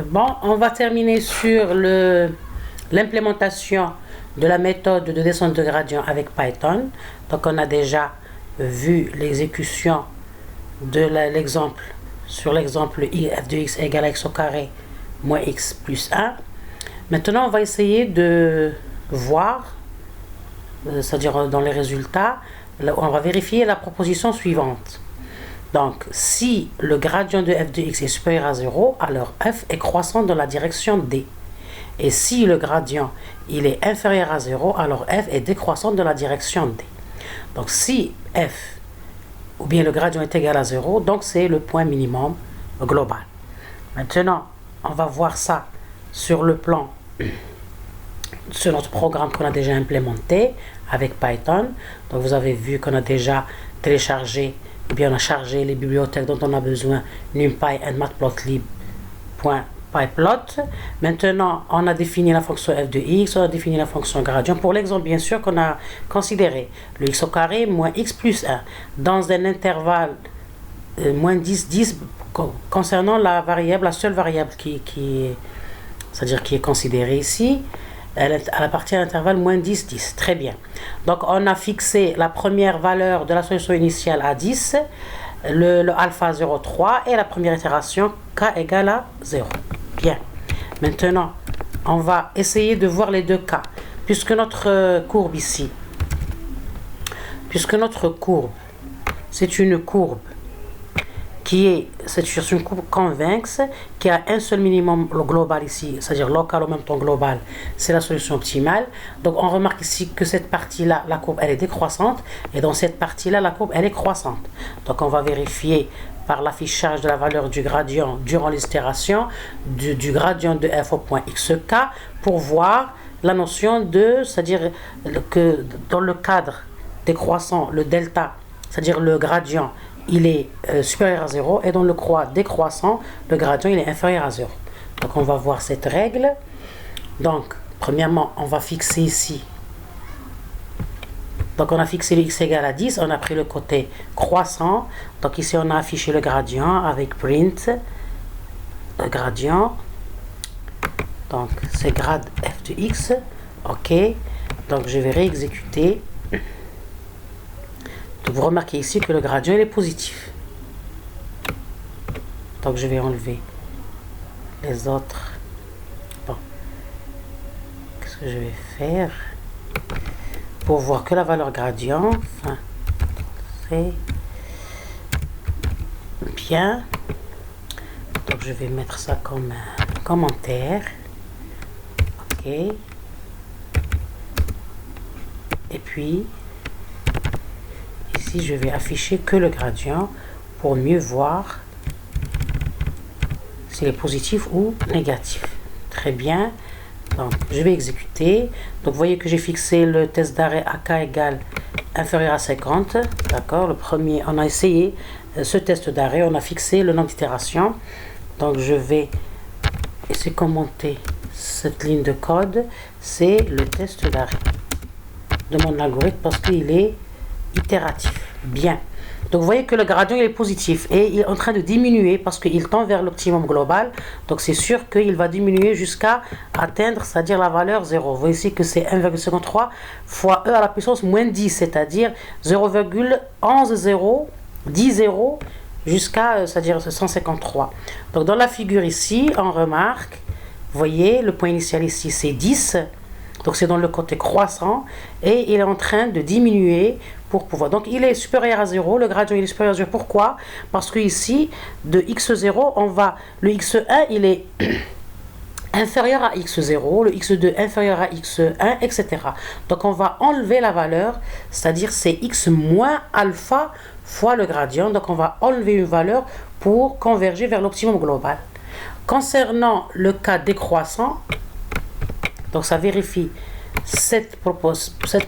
Bon, on va terminer sur l'implémentation de la méthode de descente de gradient avec Python. Donc on a déjà vu l'exécution de l'exemple sur l'exemple f de x égale à x au carré moins x plus 1. Maintenant on va essayer de voir, c'est-à-dire dans les résultats, on va vérifier la proposition suivante. Donc, si le gradient de f de x est supérieur à 0, alors f est croissant dans la direction d. Et si le gradient il est inférieur à 0, alors f est décroissant dans la direction d. Donc, si f ou bien le gradient est égal à 0, donc c'est le point minimum global. Maintenant, on va voir ça sur le plan, sur notre programme qu'on a déjà implémenté avec Python. Donc, vous avez vu qu'on a déjà téléchargé ou bien on a chargé les bibliothèques dont on a besoin, NumPy et matplotlib.pyplot. Maintenant, on a défini la fonction f de x, on a défini la fonction gradient. Pour l'exemple, bien sûr, qu'on a considéré le x au carré moins x plus 1 dans un intervalle moins 10, 10 concernant la variable, la seule variable c'est-à-dire qui est considérée ici. Elle appartient à l'intervalle moins 10, 10. Très bien. Donc, on a fixé la première valeur de la solution initiale à 10, le alpha 0,3 et la première itération k égale à 0. Bien. Maintenant, on va essayer de voir les deux cas. Puisque notre courbe ici, c'est une courbe c'est une courbe convexe qui a un seul minimum global ici, c'est-à-dire local en même temps global, c'est la solution optimale. Donc on remarque ici que cette partie-là, la courbe, elle est décroissante, et dans cette partie-là, la courbe, elle est croissante. Donc on va vérifier par l'affichage de la valeur du gradient durant l'itération du gradient de f au point xk pour voir la notion de, c'est-à-dire que dans le cadre décroissant, le delta, c'est-à-dire le gradient, il est supérieur à 0, et dans le décroissant, le gradient il est inférieur à 0. Donc on va voir cette règle. Donc premièrement, on va fixer ici. Donc on a fixé le x égale à 10, on a pris le côté croissant. Donc ici on a affiché le gradient avec print le gradient. Donc c'est grade f de x. Ok. Donc je vais réexécuter. Vous remarquez ici que le gradient il est positif. Donc je vais enlever les autres. Bon. Qu'est-ce que je vais faire pour voir que la valeur gradient, enfin, c'est bien. Donc je vais mettre ça comme un commentaire. Ok. Et puis ici, je vais afficher que le gradient pour mieux voir s'il est positif ou négatif. Très bien. Donc, je vais exécuter. Donc, vous voyez que j'ai fixé le test d'arrêt à k égale inférieur à 50. D'accord. Le premier, on a essayé ce test d'arrêt. On a fixé le nombre d'itérations. Donc, je vais essayer de commenter cette ligne de code. C'est le test d'arrêt de mon algorithme parce qu'il est itératif. Bien. Donc vous voyez que le gradient il est positif et il est en train de diminuer parce qu'il tend vers l'optimum global. Donc c'est sûr qu'il va diminuer jusqu'à atteindre, c'est-à-dire la valeur 0. Vous voyez ici que c'est 1,53 fois e à la puissance moins 10, c'est-à-dire 0,11010 jusqu'à, c'est-à-dire 153. Donc dans la figure ici, on remarque, vous voyez, le point initial ici c'est 10. Donc c'est dans le côté croissant et il est en train de diminuer pour pouvoir. Donc il est supérieur à 0, le gradient il est supérieur à 0. Pourquoi? Parce que ici, de x0, le x1 il est inférieur à x0, le x2 inférieur à x1, etc. Donc on va enlever la valeur, c'est-à-dire c'est x moins alpha fois le gradient. Donc on va enlever une valeur pour converger vers l'optimum global. Concernant le cas décroissant, donc ça vérifie cette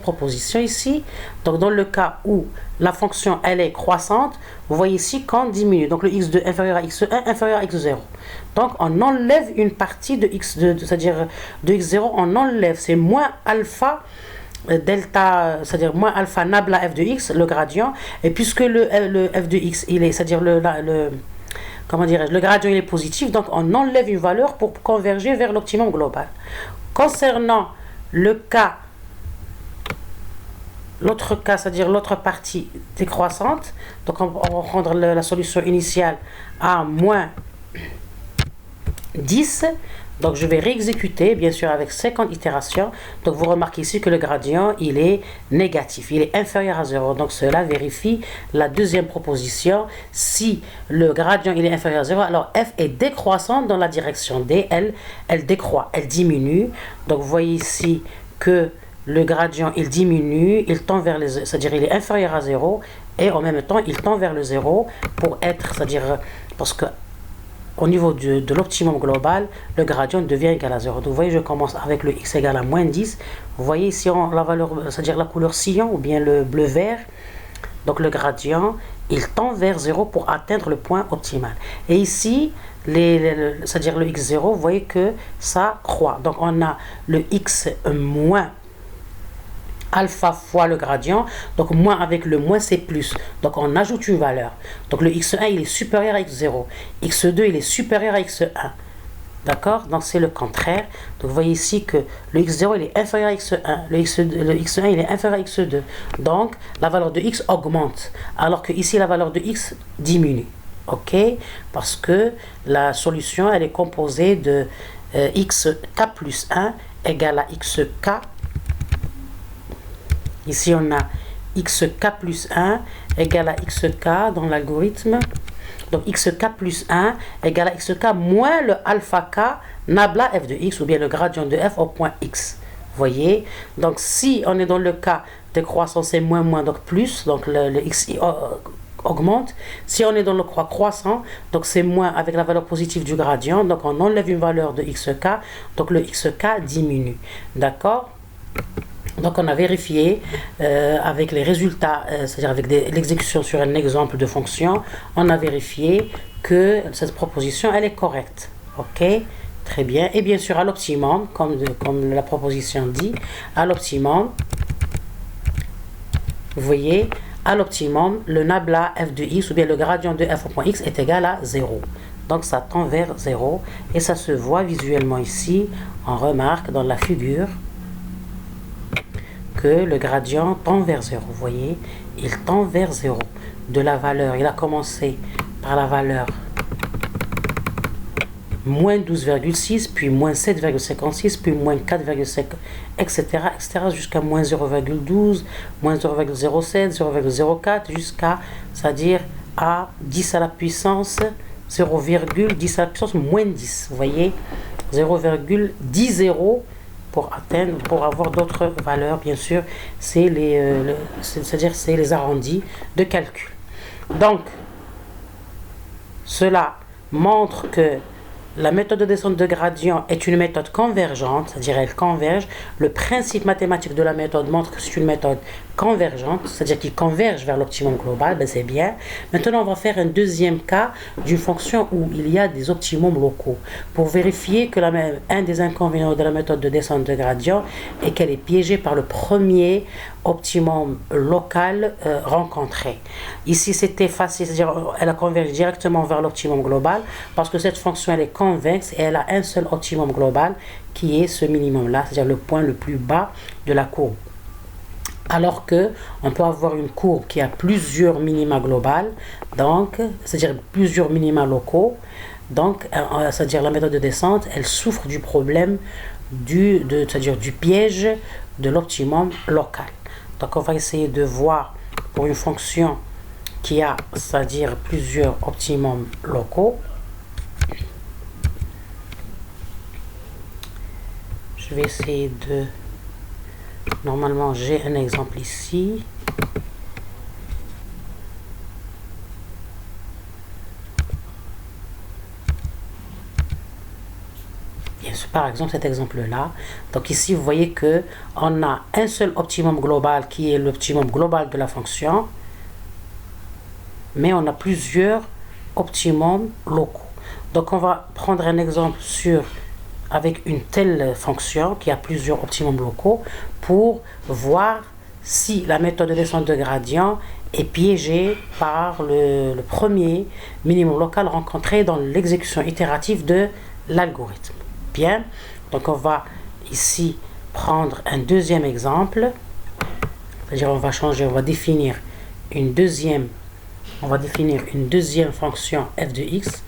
proposition ici. Donc dans le cas où la fonction elle est croissante, vous voyez ici qu'on diminue. Donc le x2 inférieur à x1 inférieur à x0. Donc on enlève une partie de x2, c'est-à-dire de x0, on enlève, c'est moins alpha delta, c'est-à-dire moins alpha nabla f de x, le gradient. Et puisque le f de x, il est, c'est-à-dire comment dirais-je, le gradient il est positif, donc on enlève une valeur pour converger vers l'optimum global. Concernant le cas, l'autre cas, c'est-à-dire l'autre partie décroissante, donc on va prendre la solution initiale à moins 10. Donc je vais réexécuter, bien sûr, avec 50 itérations. Donc vous remarquez ici que le gradient, il est négatif, il est inférieur à 0. Donc cela vérifie la deuxième proposition. Si le gradient, il est inférieur à 0, alors f est décroissante dans la direction d, elle décroît, elle diminue. Donc vous voyez ici que le gradient, il diminue, il tend vers les, c'est-à-dire il est inférieur à 0, et en même temps, il tend vers le 0 pour être, c'est-à-dire, parce que au niveau de l'optimum global, le gradient devient égal à 0. Donc vous voyez, je commence avec le x égale à moins 10. Vous voyez ici la valeur, c'est-à-dire la couleur sillon ou bien le bleu-vert. Donc le gradient, il tend vers 0 pour atteindre le point optimal. Et ici, c'est-à-dire le x0, vous voyez que ça croît. Donc on a le x moins alpha fois le gradient, donc moins avec le moins c'est plus, donc on ajoute une valeur, donc le x1 il est supérieur à x0, x2 il est supérieur à x1, d'accord, donc c'est le contraire. Donc vous voyez ici que le x0 il est inférieur à x1, le x1 il est inférieur à x2, donc la valeur de x augmente, alors que ici la valeur de x diminue, ok, parce que la solution elle est composée de xk plus 1 égale à xk. Ici, on a xk plus 1 égale à xk dans l'algorithme. Donc, xk plus 1 égale à xk moins le alpha k nabla f de x ou bien le gradient de f au point x. Vous voyez? Donc, si on est dans le cas de croissance et moins, donc plus, donc le xi augmente. Si on est dans le croissant, donc c'est moins avec la valeur positive du gradient. Donc, on enlève une valeur de xk. Donc, le xk diminue. D'accord? Donc on a vérifié avec les résultats, c'est-à-dire avec l'exécution sur un exemple de fonction, on a vérifié que cette proposition elle est correcte. Ok, très bien. Et bien sûr à l'optimum, comme la proposition dit, à l'optimum, vous voyez, à l'optimum, le nabla f de x ou bien le gradient de f au point x est égal à 0. Donc ça tend vers 0 et ça se voit visuellement ici. On remarque dans la figure que le gradient tend vers 0. Vous voyez, il tend vers 0. De la valeur, il a commencé par la valeur moins 12,6, puis moins 7,56, puis moins 4,5, etc., jusqu'à moins 0,12, moins 0,07, 0,04, jusqu'à, c'est-à-dire à 10 à la puissance, 0,10 à la puissance moins 10. Vous voyez, 0,10 pour atteindre, pour avoir d'autres valeurs, bien sûr, c'est c'est-à-dire c'est les arrondis de calcul. Donc, cela montre que la méthode de descente de gradient est une méthode convergente, c'est-à-dire elle converge. Le principe mathématique de la méthode montre que c'est une méthode convergente, c'est-à-dire qui converge vers l'optimum global, ben c'est bien. Maintenant, on va faire un deuxième cas d'une fonction où il y a des optimums locaux, pour vérifier que un des inconvénients de la méthode de descente de gradient est qu'elle est piégée par le premier optimum local rencontré. Ici, c'était facile, c'est-à-dire elle a convergé directement vers l'optimum global, parce que cette fonction, elle est convexe et elle a un seul optimum global qui est ce minimum-là, c'est-à-dire le point le plus bas de la courbe. Alors que on peut avoir une courbe qui a plusieurs minima globales, donc c'est-à-dire plusieurs minima locaux, donc c'est-à-dire la méthode de descente, elle souffre du problème c'est-à-dire du piège de l'optimum local. Donc on va essayer de voir pour une fonction qui a, c'est-à-dire plusieurs optimums locaux. Je vais essayer de... Normalement, j'ai un exemple ici. Bien sûr, par exemple, cet exemple-là. Donc ici, vous voyez que on a un seul optimum global qui est l'optimum global de la fonction, mais on a plusieurs optimums locaux. Donc on va prendre un exemple avec une telle fonction qui a plusieurs optimums locaux pour voir si la méthode de descente de gradient est piégé par le premier minimum local rencontré dans l'exécution itérative de l'algorithme. Bien, donc on va ici prendre un deuxième exemple, c'est-à-dire on va définir une deuxième fonction f de x